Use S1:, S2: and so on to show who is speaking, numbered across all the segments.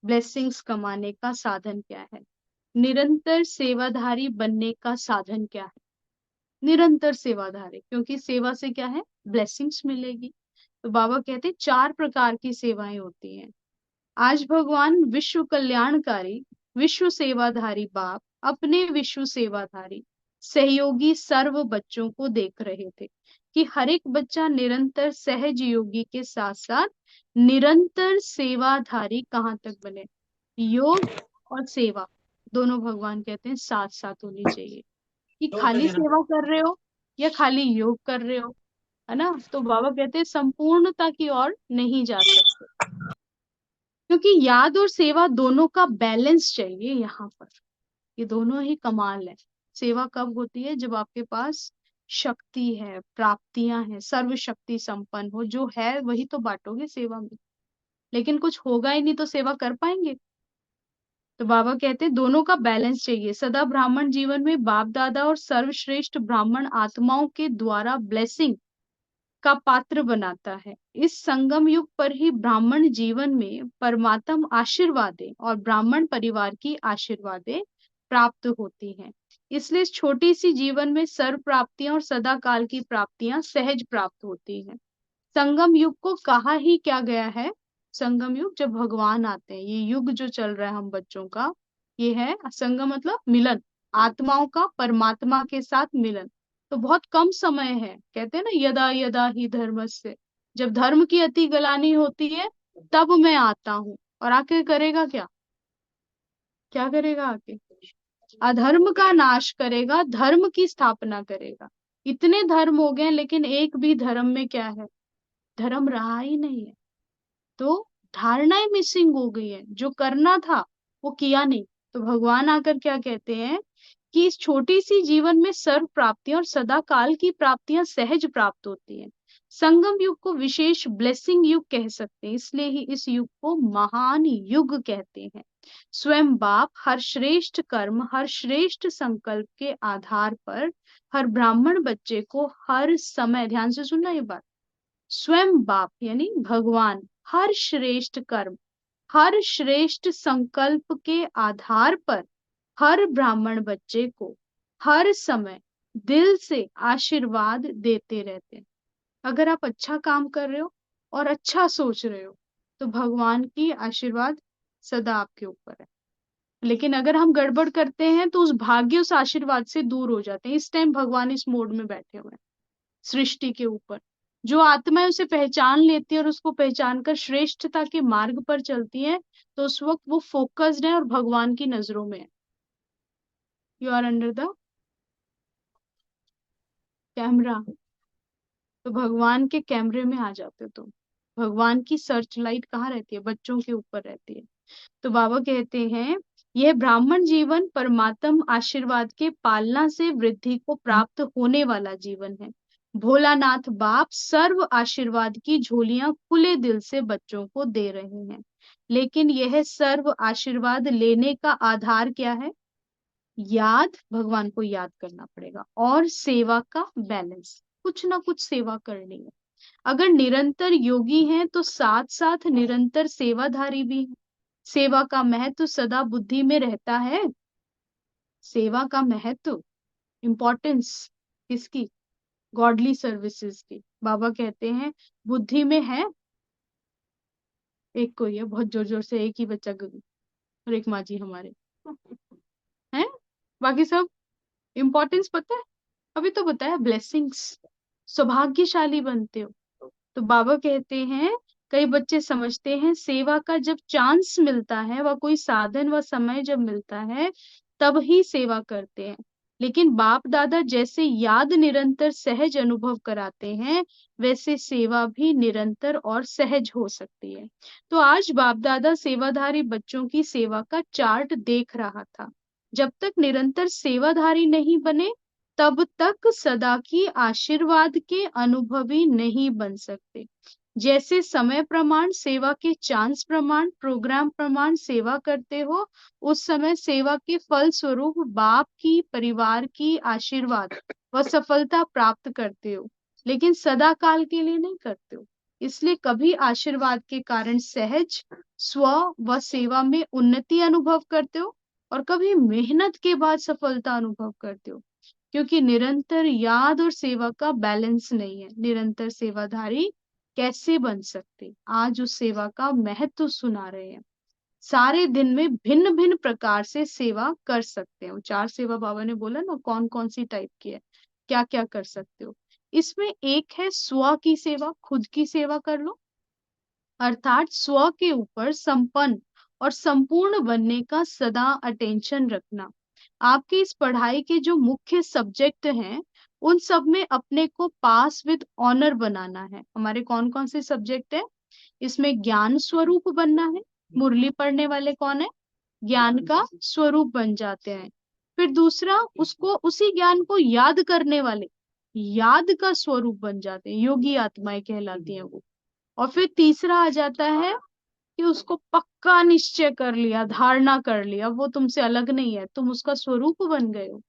S1: Blessings कमाने का साधन क्या है? निरंतर सेवाधारी बनने का साधन क्या है? निरंतर सेवाधारी, क्योंकि सेवा से क्या है? ब्लेसिंग्स मिलेगी। तो बाबा कहते हैं 4 प्रकार की सेवाएं होती हैं। आज भगवान विश्व कल्याणकारी, विश्व सेवाधारी बाप अपने विश्व सेवाधारी सहयोगी सर्व बच्चों को देख रहे थे कि हर एक बच्चा निरंतर सहज योगी के साथ साथ निरंतर सेवाधारी कहाँ तक बने। योग और सेवा दोनों भगवान कहते हैं साथ साथ होनी चाहिए। कि खाली सेवा कर रहे हो या खाली योग कर रहे हो, है ना? तो बाबा कहते हैं संपूर्णता की ओर नहीं जा सकते, क्योंकि याद और सेवा दोनों का बैलेंस चाहिए यहाँ पर। ये दोनों ही कमाल है। सेवा कब होती है? जब आपके पास शक्ति है, प्राप्तियां हैं, सर्व शक्ति संपन्न हो, जो है वही तो बांटोगे सेवा में। लेकिन कुछ होगा ही नहीं तो सेवा कर पाएंगे? तो बाबा कहते हैं दोनों का बैलेंस चाहिए। सदा ब्राह्मण जीवन में बाप दादा और सर्वश्रेष्ठ ब्राह्मण आत्माओं के द्वारा ब्लेसिंग का पात्र बनाता है। इस संगम युग पर ही ब्राह्मण जीवन में परमात्म आशीर्वादें और ब्राह्मण परिवार की आशीर्वादें प्राप्त होती हैं। इसलिए इस छोटी सी जीवन में सर्व प्राप्तियां और सदा काल की प्राप्तियां सहज प्राप्त होती हैं। संगम युग को कहा ही क्या गया है? संगम युग जब भगवान आते हैं, ये युग जो चल रहा है हम बच्चों का, ये है संगम मतलब मिलन, आत्माओं का परमात्मा के साथ मिलन। तो बहुत कम समय है। कहते हैं ना यदा यदा ही धर्मस्य, जब धर्म की अति गलानी होती है तब मैं आता हूँ। और आके करेगा क्या? क्या करेगा आके? अधर्म का नाश करेगा, धर्म की स्थापना करेगा। इतने धर्म हो गए लेकिन एक भी धर्म में क्या है? धर्म रहा ही नहीं है। तो धारणाएं मिसिंग हो गई है, जो करना था वो किया नहीं। तो भगवान आकर क्या कहते हैं कि इस छोटी सी जीवन में सर्व प्राप्तियां और सदा काल की प्राप्तियां सहज प्राप्त होती हैं। संगम युग को विशेष ब्लेसिंग युग कह सकते हैं, इसलिए ही इस युग को महान युग कहते हैं। स्वयं बाप हर श्रेष्ठ कर्म, हर श्रेष्ठ संकल्प के आधार पर हर ब्राह्मण बच्चे को हर समय, ध्यान से सुनना ये बात, स्वयं बाप यानी भगवान हर श्रेष्ठ कर्म, हर श्रेष्ठ संकल्प के आधार पर हर ब्राह्मण बच्चे को हर समय दिल से आशीर्वाद देते रहते हैं। अगर आप अच्छा काम कर रहे हो और अच्छा सोच रहे हो तो भगवान की आशीर्वाद सदा आपके ऊपर है। लेकिन अगर हम गड़बड़ करते हैं तो उस भाग्य, उस आशीर्वाद से दूर हो जाते हैं। इस टाइम भगवान इस मोड में बैठे हुए हैं सृष्टि के ऊपर। जो आत्माएं उसे पहचान लेती है और उसको पहचान कर श्रेष्ठता के मार्ग पर चलती है, तो उस वक्त वो फोकस्ड है और भगवान की नजरों में है। You are under the camera. तो भगवान के कैमरे में आ जाते हो तुम। भगवान की सर्च लाइट कहाँ रहती है? बच्चों के ऊपर रहती है। तो बाबा कहते हैं यह ब्राह्मण जीवन परमात्म आशीर्वाद के पालना से वृद्धि को प्राप्त होने वाला जीवन है। भोलानाथ बाप सर्व आशीर्वाद की झोलियां खुले दिल से बच्चों को दे रहे हैं। लेकिन यह सर्व आशीर्वाद लेने का आधार क्या है? याद, भगवान को याद करना पड़ेगा, और सेवा का बैलेंस। कुछ ना कुछ सेवा करनी है। अगर निरंतर योगी हैं तो साथ साथ निरंतर सेवाधारी भी हैं। सेवा का महत्व सदा बुद्धि में रहता है। सेवा का महत्व, इम्पोर्टेंस किसकी? गॉडली सर्विसेज की। बाबा कहते हैं बुद्धि में है। एक कोई है बहुत जोर जोर से, एक ही बच्चा और एक माँ जी हमारे हैं, बाकी सब इम्पोर्टेंस पता है? अभी तो बताया ब्लेसिंग्स, सौभाग्यशाली बनते हो। तो बाबा कहते हैं कई बच्चे समझते हैं सेवा का जब चांस मिलता है व कोई साधन व समय जब मिलता है तब ही सेवा करते हैं। लेकिन बाप दादा जैसे याद निरंतर सहज अनुभव कराते हैं, वैसे सेवा भी निरंतर और सहज हो सकती है। तो आज बाप दादा सेवाधारी बच्चों की सेवा का चार्ट देख रहा था। जब तक निरंतर सेवाधारी नहीं बने तब तक सदा की आशीर्वाद के अनुभवी नहीं बन सकते। जैसे समय प्रमाण, सेवा के चांस प्रमाण, प्रोग्राम प्रमाण सेवा करते हो, उस समय सेवा के फल स्वरूप बाप की, परिवार की आशीर्वाद व सफलता प्राप्त करते हो, लेकिन सदा काल के लिए नहीं करते हो। इसलिए कभी आशीर्वाद के कारण सहज स्व व सेवा में उन्नति अनुभव करते हो और कभी मेहनत के बाद सफलता अनुभव करते हो, क्योंकि निरंतर याद और सेवा का बैलेंस नहीं है। निरंतर सेवाधारी कैसे बन सकते, आज उस सेवा का महत्व सुना रहे हैं। सारे दिन में भिन्न भिन्न प्रकार से सेवा कर सकते हो। 4 सेवा बाबा ने बोला ना, कौन कौन सी टाइप की है, क्या क्या कर सकते हो। इसमें एक है स्व की सेवा, खुद की सेवा कर लो, अर्थात स्व के ऊपर संपन्न और संपूर्ण बनने का सदा अटेंशन रखना। आपकी इस पढ़ाई के जो मुख्य सब्जेक्ट हैं, उन सब में अपने को पास विद ऑनर बनाना है। हमारे कौन कौन से सब्जेक्ट है इसमें? ज्ञान स्वरूप बनना है। मुरली पढ़ने वाले कौन है? ज्ञान का स्वरूप बन जाते हैं। फिर दूसरा, उसको उसी ज्ञान को याद करने वाले याद का स्वरूप बन जाते हैं, योगी आत्माएं कहलाती हैं वो। और फिर तीसरा आ जाता है कि उसको पक्का निश्चय कर लिया, धारणा कर लिया, वो तुमसे अलग नहीं है, तुम उसका स्वरूप बन गए हो।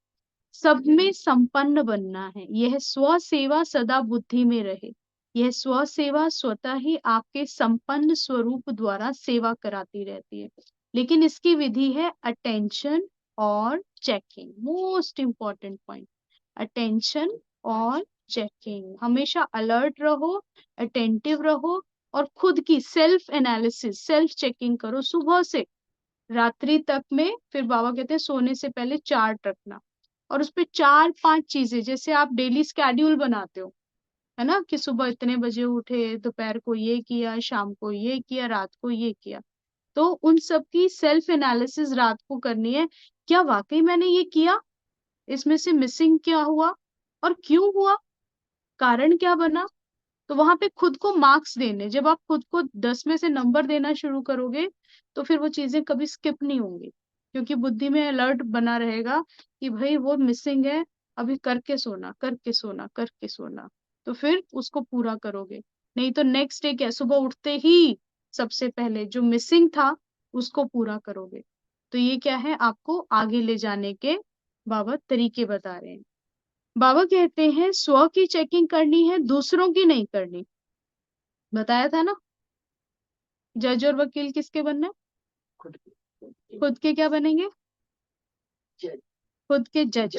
S1: सब में संपन्न बनना है। यह स्व सेवा सदा बुद्धि में रहे। यह स्व सेवा स्वतः ही आपके संपन्न स्वरूप द्वारा सेवा कराती रहती है। लेकिन इसकी विधि है अटेंशन और checking. Most important point, attention और चेकिंग। हमेशा अलर्ट रहो, अटेंटिव रहो और खुद की सेल्फ एनालिसिस, सेल्फ चेकिंग करो सुबह से रात्रि तक में। फिर बाबा कहते हैं सोने से पहले चार्ट रखना और उस पे 4-5 चीजें, जैसे आप डेली स्केड्यूल बनाते हो, है ना, कि सुबह इतने बजे उठे, दोपहर को ये किया, शाम को ये किया, रात को ये किया। तो उन सब की सेल्फ एनालिसिस रात को करनी है। क्या वाकई मैंने ये किया? इसमें से मिसिंग क्या हुआ और क्यों हुआ, कारण क्या बना? तो वहां पे खुद को मार्क्स देने। जब आप खुद को 10 में से नंबर देना शुरू करोगे तो फिर वो चीजें कभी स्किप नहीं होंगी, क्योंकि बुद्धि में अलर्ट बना रहेगा कि भाई वो मिसिंग है, अभी करके सोना, करके सोना, करके सोना। तो फिर उसको पूरा करोगे। नहीं तो नेक्स्ट डे क्या, सुबह उठते ही सबसे पहले जो मिसिंग था उसको पूरा करोगे। तो ये क्या है, आपको आगे ले जाने के बाबा तरीके बता रहे हैं। बाबा कहते हैं स्व की चेकिंग करनी है, दूसरों की नहीं करनी। बताया था ना, जज और वकील किसके बनना है? खुद के क्या बनेंगे? खुद के जज।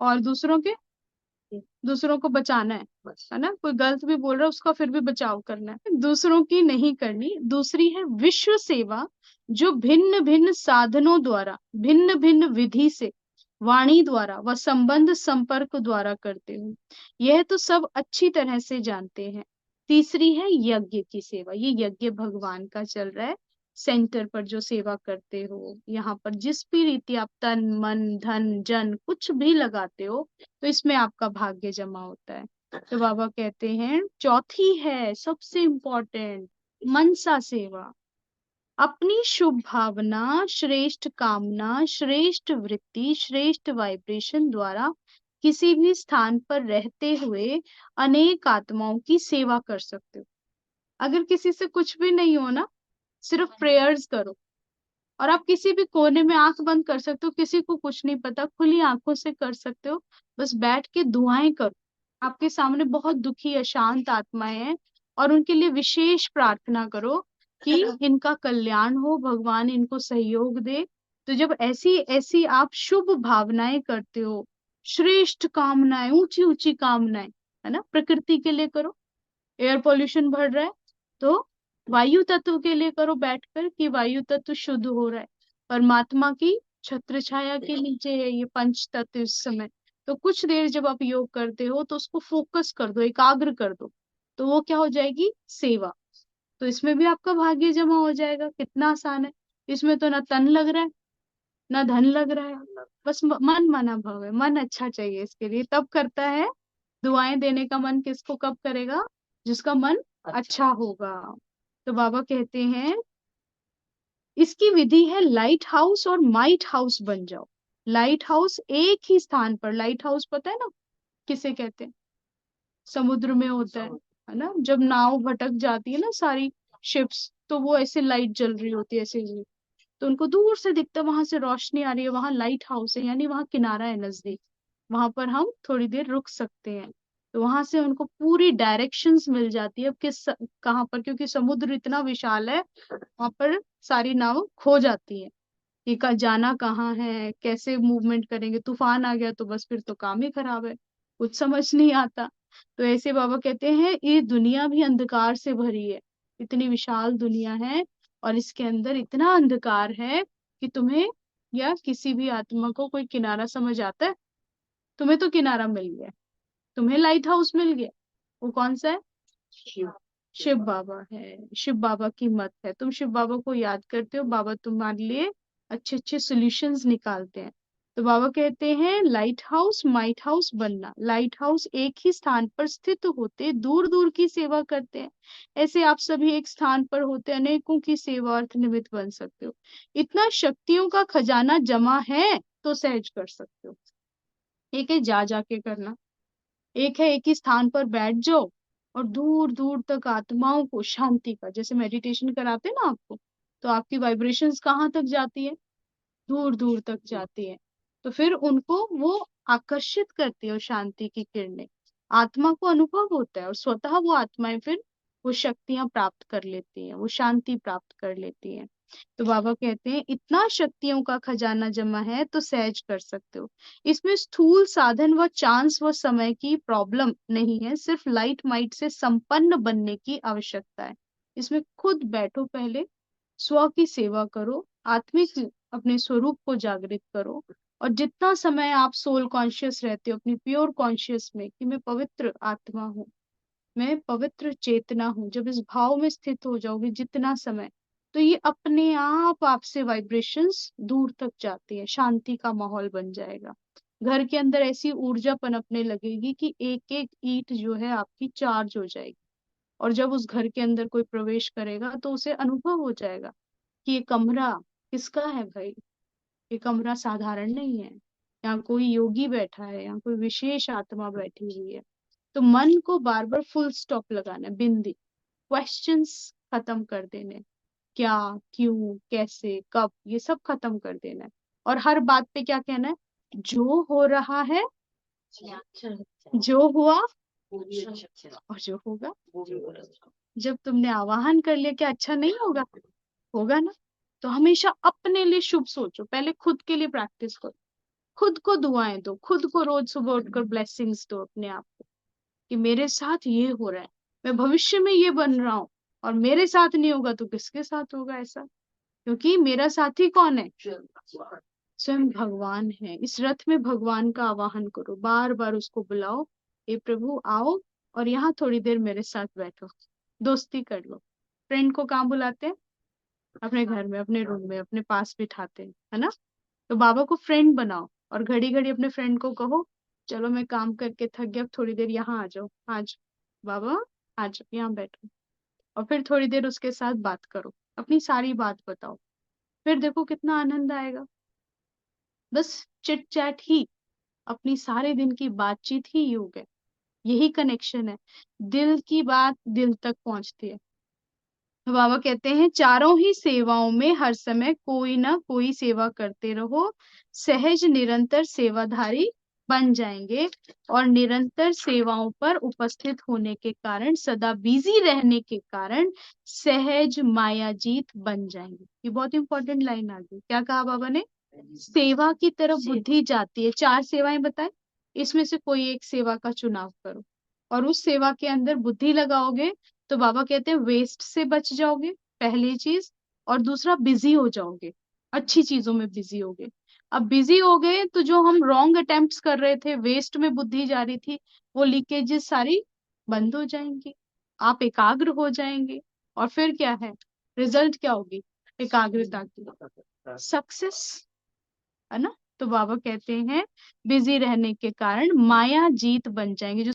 S1: और दूसरों के? दूसरों को बचाना है ना, कोई गलत भी बोल रहा है उसका फिर भी बचाव करना है। दूसरों की नहीं करनी। दूसरी है विश्व सेवा, जो भिन्न भिन्न साधनों द्वारा, भिन्न भिन्न विधि से, वाणी द्वारा व संबंध संपर्क द्वारा करते हो। यह तो सब अच्छी तरह से जानते हैं। तीसरी है यज्ञ की सेवा। ये यज्ञ भगवान का चल रहा है, सेंटर पर जो सेवा करते हो, यहाँ पर जिस भी रीति आप तन मन धन जन कुछ भी लगाते हो, तो इसमें आपका भाग्य जमा होता है। तो बाबा कहते हैं चौथी है सबसे इम्पोर्टेंट, मनसा सेवा। अपनी शुभ भावना, श्रेष्ठ कामना, श्रेष्ठ वृत्ति, श्रेष्ठ वाइब्रेशन द्वारा किसी भी स्थान पर रहते हुए अनेक आत्माओं की सेवा कर सकते हो। अगर किसी से कुछ भी नहीं हो ना, सिर्फ प्रेयर्स करो। और आप किसी भी कोने में आंख बंद कर सकते हो, किसी को कुछ नहीं पता, खुली आंखों से कर सकते हो। बस बैठ के दुआएं करो। आपके सामने बहुत दुखी अशांत आत्माएं हैं और उनके लिए विशेष प्रार्थना करो कि इनका कल्याण हो, भगवान इनको सहयोग दे। तो जब ऐसी ऐसी आप शुभ भावनाएं करते हो, श्रेष्ठ कामनाएं, ऊंची ऊंची कामनाएं, है ना, प्रकृति के लिए करो। एयर पोल्यूशन बढ़ रहा है तो वायु तत्व के लिए करो बैठकर, कि वायु तत्व शुद्ध हो रहा है। परमात्मा की छत्र छाया के नीचे है ये पंच तत्व इस समय। तो कुछ देर जब आप योग करते हो तो उसको फोकस कर दो, एकाग्र कर दो, तो वो क्या हो जाएगी? सेवा। तो इसमें भी आपका भाग्य जमा हो जाएगा। कितना आसान है। इसमें तो ना तन लग रहा है, ना धन लग रहा है, बस मन मना भाव है। मन अच्छा चाहिए इसके लिए, तब करता है। दुआएं देने का मन किसको कब करेगा? जिसका मन अच्छा होगा। तो बाबा कहते हैं इसकी विधि है लाइट हाउस और माइट हाउस बन जाओ। लाइट हाउस एक ही स्थान पर, लाइट हाउस पता है ना किसे कहते हैं? समुद्र में होता है ना, जब नाव भटक जाती है ना सारी शिप्स, तो वो ऐसे लाइट जल रही होती है ऐसे, तो उनको दूर से दिखता है वहां से रोशनी आ रही है, वहां लाइट हाउस है, यानी वहां किनारा है नजदीक, वहां पर हम थोड़ी देर रुक सकते हैं। तो वहां से उनको पूरी डायरेक्शंस मिल जाती है अब किस कहाँ पर, क्योंकि समुद्र इतना विशाल है, वहां पर सारी नाव खो जाती है कि जाना कहाँ है, कैसे मूवमेंट करेंगे। तूफान आ गया तो बस फिर तो काम ही खराब है, कुछ समझ नहीं आता। तो ऐसे बाबा कहते हैं ये दुनिया भी अंधकार से भरी है, इतनी विशाल दुनिया है और इसके अंदर इतना अंधकार है कि तुम्हें या किसी भी आत्मा को कोई किनारा समझ आता है? तुम्हें तो किनारा मिल गया, तुम्हें लाइट हाउस मिल गया। वो कौन सा है? शिव। शिव बाबा है, शिव बाबा की मत है। तुम शिव बाबा को याद करते हो, बाबा तुम्हारे लिए अच्छे अच्छे सॉल्यूशंस निकालते हैं। तो बाबा कहते हैं लाइट हाउस माइट हाउस बनना। लाइट हाउस एक ही स्थान पर स्थित होते दूर दूर की सेवा करते हैं, ऐसे आप सभी एक स्थान पर होते अनेकों की सेवा अर्थ निमित्त बन सकते हो। इतना शक्तियों का खजाना जमा है तो सहज कर सकते हो। एक है जा जाके करना, एक है एक ही स्थान पर बैठ जाओ और दूर दूर तक आत्माओं को शांति का, जैसे मेडिटेशन कराते हैं ना आपको, तो आपकी वाइब्रेशंस कहाँ तक जाती है? दूर दूर तक जाती है। तो फिर उनको वो आकर्षित करती है और शांति की किरणें आत्मा को अनुभव होता है और स्वतः वो आत्माएं फिर वो शक्तियां प्राप्त कर लेती हैं, वो शांति प्राप्त कर लेती हैं। तो बाबा कहते हैं इतना शक्तियों का खजाना जमा है तो सहज कर सकते हो। इसमें स्थूल साधन व चांस व समय की प्रॉब्लम नहीं है, सिर्फ लाइट माइट से संपन्न बनने की आवश्यकता है। इसमें खुद बैठो, पहले स्व की सेवा करो, आत्मिक अपने स्वरूप को जागृत करो, और जितना समय आप सोल कॉन्शियस रहते हो अपनी प्योर कॉन्शियस में कि मैं पवित्र आत्मा हूँ, मैं पवित्र चेतना हूँ, जब इस भाव में स्थित हो जाओगे जितना समय, तो ये अपने आप आपसे वाइब्रेशंस दूर तक जाती है, शांति का माहौल बन जाएगा। घर के अंदर ऐसी ऊर्जा पनपने लगेगी कि एक एक ईंट जो है आपकी चार्ज हो जाएगी, और जब उस घर के अंदर कोई प्रवेश करेगा तो उसे अनुभव हो जाएगा कि ये कमरा किसका है भाई, ये कमरा साधारण नहीं है, यहाँ कोई योगी बैठा है, यहाँ कोई विशेष आत्मा बैठी हुई है। तो मन को बार बार फुल स्टॉप लगाना है, बिंदी, क्वेश्चंस खत्म कर देने, क्या, क्यों, कैसे, कब, ये सब खत्म कर देना है। और हर बात पे क्या कहना है? जो हो रहा है, जो हुआ और जो होगा। जब तुमने आवाहन कर लिया क्या अच्छा नहीं होगा, होगा ना। तो हमेशा अपने लिए शुभ सोचो, पहले खुद के लिए प्रैक्टिस करो, खुद को दुआएं दो, खुद को रोज सुबह उठकर ब्लेसिंग्स दो अपने आप को कि मेरे साथ ये हो रहा है, मैं भविष्य में ये बन रहा हूँ, और मेरे साथ नहीं होगा तो किसके साथ होगा ऐसा? क्योंकि मेरा साथी कौन है? स्वयं भगवान है। इस रथ में भगवान का आवाहन करो, बार बार उसको बुलाओ, हे प्रभु आओ और यहाँ थोड़ी देर मेरे साथ बैठो, दोस्ती कर लो। फ्रेंड को कहाँ बुलाते हैं? अपने घर में, अपने रूम में, अपने पास बिठाते हैं, है ना। तो बाबा को फ्रेंड बनाओ और घड़ी घड़ी अपने फ्रेंड को कहो चलो मैं काम करके थक गया, अब थोड़ी देर यहाँ आ जाओ, आज बाबा आ जाओ यहाँ बैठो, और फिर थोड़ी देर उसके साथ बात करो, अपनी सारी बात बताओ, फिर देखो कितना आनंद आएगा। बस चिट चैट ही, अपनी सारे दिन की बातचीत ही योग है, यही कनेक्शन है, दिल की बात दिल तक पहुंचती है। तो बाबा कहते हैं चारों ही सेवाओं में हर समय कोई ना कोई सेवा करते रहो, सहज निरंतर सेवाधारी बन जाएंगे, और निरंतर सेवाओं पर उपस्थित होने के कारण, सदा बिजी रहने के कारण सहज मायाजीत बन जाएंगे। ये बहुत इंपॉर्टेंट लाइन आ गई, क्या कहा बाबा ने? सेवा की तरफ बुद्धि जाती है। चार सेवाएं बताए, इसमें से कोई एक सेवा का चुनाव करो और उस सेवा के अंदर बुद्धि लगाओगे, तो बाबा कहते हैं वेस्ट से बच जाओगे, पहली चीज, और दूसरा बिजी हो जाओगे, अच्छी चीजों में बिजी होगे। अब बिजी हो गए तो जो हम रॉन्ग अटेम्प्ट्स कर रहे थे, वेस्ट में बुद्धि जा रही थी, वो लीकेजेस सारी बंद हो जाएंगी, आप एकाग्र हो जाएंगे, और फिर क्या है, रिजल्ट क्या होगी? एकाग्रता की सक्सेस, है ना। तो बाबा कहते हैं बिजी रहने के कारण माया जीत बन जाएंगे। जो